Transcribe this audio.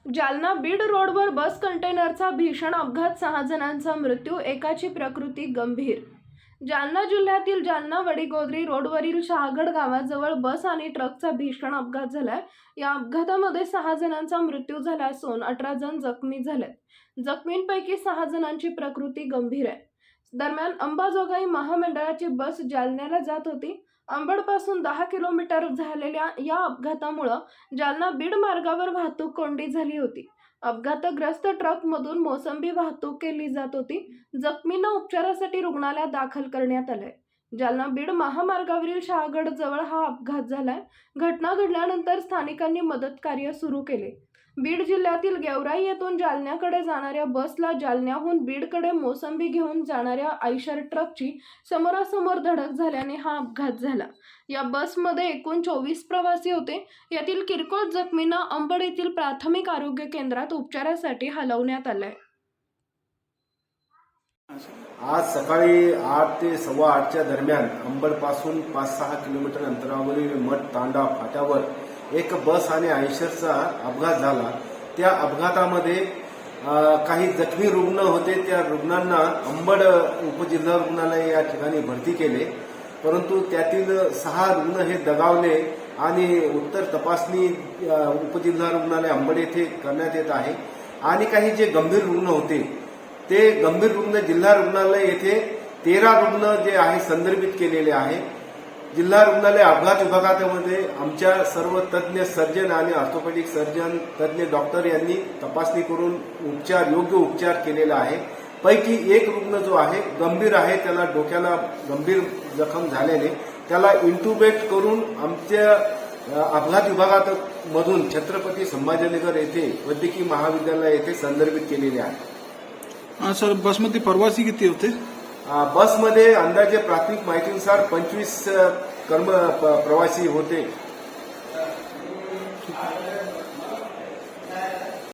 जालना बीड रोडवर बस कंटेनरचा भीषण अपघात, 6 जणांचा मृत्यू, एकाची प्रकृती गंभीर। जालना जिल्ह्यातील जालना वडीगोद्री रोडवरील शहागड गावाजवळ बस आणि ट्रकचा भीषण अपघात झालाय। या अपघातामध्ये 6 जणांचा मृत्यू झाला असून 18 जण जखमी झालेत। जखमींपैकी 6 जणांची प्रकृती गंभीर आहे। दरम्यान अंबाजोगाई महामंडळाची बस जालन्याला जात होती। अंबडपासून 10 किलोमीटर झालेल्या या अपघातामुळे जालना बीड मार्गावर वाहतूक कोंडी झाली होती। अपघातग्रस्त ट्रकमधून मोसंबी वाहतूक केली जात होती। जखमींना उपचारासाठी रुग्णालयात दाखल करण्यात आले। जालना बीड महामार्गावरील शहागड जवळ हा अपघात झालाय। घटना घडल्यानंतर स्थानिकांनी मदत कार्य सुरू केले। बीड जिल्ह्यातील गेवराई येथून जालन्याकडे जाणाऱ्या बसला जालन्याहून बीडकडे मोसंबी घेऊन जाणाऱ्या आयशर ट्रकची समोरासमोर धडक झाल्याने हा अपघात झाला। या बसमध्ये एकूण 24 प्रवासी होते। यातील किरकोळ जखमींना अंबड येथील प्राथमिक आरोग्य केंद्रात उपचारासाठी हलवण्यात आले। आज सकाळी 8 ते 8:15च्या दरम्यान अंबडपासून 5-6 किलोमीटर अंतरावरील मठ तांडा फाट्यावर एक बस आणि आयशरचा अपघात झाला। त्या अपघातामध्ये काही जखमी रुग्ण होते। त्या रुग्णांना अंबड उपजिल्हा रुग्णालय या ठिकाणी भरती केले, परंतु त्यातील 6 रुग्ण हे दगावले आणि उत्तर तपासणी उपजिल्हा रुग्णालय अंबड येथे करण्यात येत आहे। आणि काही जे गंभीर रुग्ण होते ते गंभीर रुग्ण जिल्हा रुग्णालय येथे 13 रुग्ण जे आहे संदर्भित केलेले आहे। जिल्हा रुग्णालय अपघात विभागामध्ये आमच्या सर्व तज्ज्ञ सर्जन आणि ऑर्थोपेडिक सर्जन तज्ज्ञ डॉक्टर यांनी तपासणी करून योग्य उपचार केलेला आहे। पैकी एक रुग्ण जो आहे गंभीर आहे, त्याला डोक्याला गंभीर जखम झाल्याने त्याला इंटुबेट करून आमच्या अपघात विभागामधून छत्रपती संभाजीनगर येथे वैद्यकीय महाविद्यालय येथे संदर्भित केलेले आहे। सर, बसमध्ये प्रवासी किती होते? बसमध्ये अंदाजे प्राथमिक माहितीनुसार 25 प्रवासी होते।